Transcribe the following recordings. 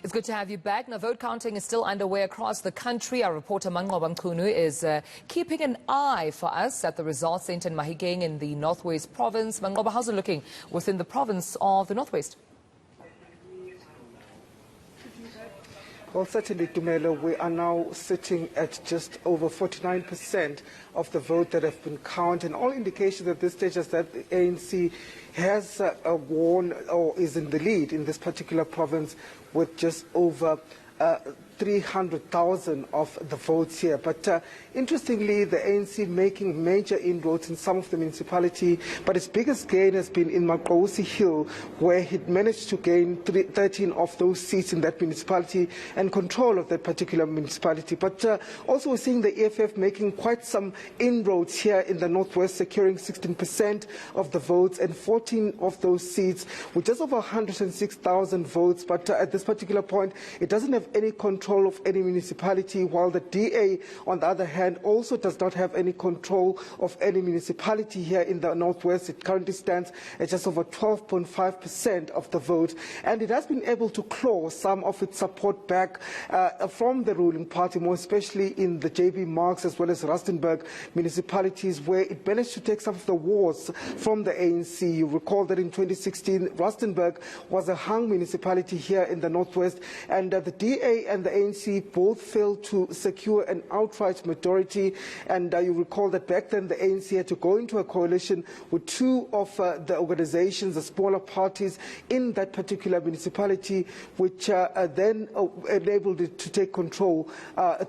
It's good to have you back. Now, vote counting is still underway across the country. Our reporter Manqoba Mchunu is keeping an eye for us at the results centre in Mahikeng in the Northwest Province. Manqoba, how's it looking within the province of the Northwest? Well, certainly, Tumelo, we are now sitting at just over 49% of the vote that have been counted. And all indications at this stage is that the ANC has won or is in the lead in this particular province with just over 300,000 of the votes here. But interestingly, the ANC making major inroads in some of the municipality, but its biggest gain has been in Makosi Hill, where it managed to gain 13 of those seats in that municipality and control of that particular municipality. But also we're seeing the EFF making quite some inroads here in the Northwest, securing 16% of the votes and 14 of those seats with just over 106,000 votes. But at this particular point, it doesn't have any control of any municipality, while the DA, on the other hand, also does not have any control of any municipality here in the Northwest. It currently stands at just over 12.5% of the vote, and it has been able to claw some of its support back from the ruling party, more especially in the JB Marks as well as Rustenburg municipalities, where it managed to take some of the wars from the ANC. You recall that in 2016, Rustenburg was a hung municipality here in the Northwest, and the DA and the ANC both failed to secure an outright majority. And you recall that back then the ANC had to go into a coalition with two of the organizations, the smaller parties in that particular municipality, which then enabled it to take control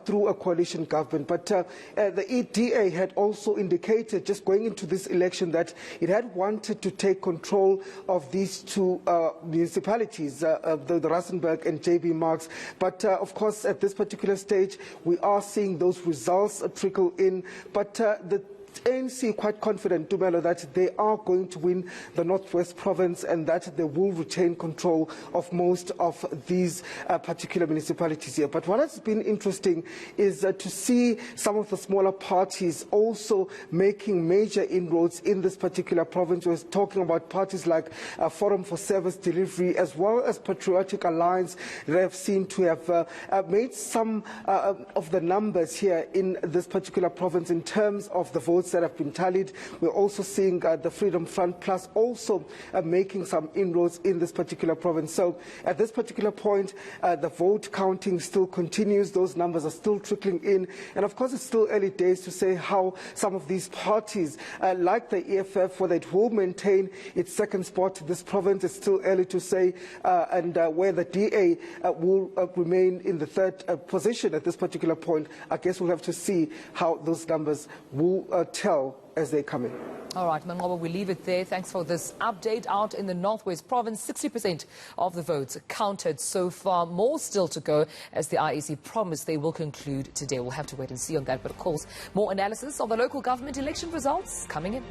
through a coalition government. But the EDA had also indicated, just going into this election, that it had wanted to take control of these two municipalities, the Rustenburg and JB Marks. But of course, at this particular stage, we are seeing those results trickle in. But the ANC quite confident, Tumelo, that they are going to win the Northwest Province and that they will retain control of most of these particular municipalities here. But what has been interesting is to see some of the smaller parties also making major inroads in this particular province. We're talking about parties like Forum for Service Delivery as well as Patriotic Alliance. They have seemed to have made some of the numbers here in this particular province in terms of the votes that have been tallied. We're also seeing the Freedom Front Plus also making some inroads in this particular province. So at this particular point, the vote counting still continues. Those numbers are still trickling in. And of course, it's still early days to say how some of these parties, like the EFF, whether it will maintain its second spot in this province, it's still early to say, and where the DA will remain in the third position at this particular point. I guess we'll have to see how those numbers will tell as they come in. All right, Manqoba, we leave it there. Thanks for this update. Out in the Northwest Province, 60% of the votes counted so far. More still to go, as the IEC promised they will conclude today. We'll have to wait and see on that. But of course, more analysis of the local government election results coming in.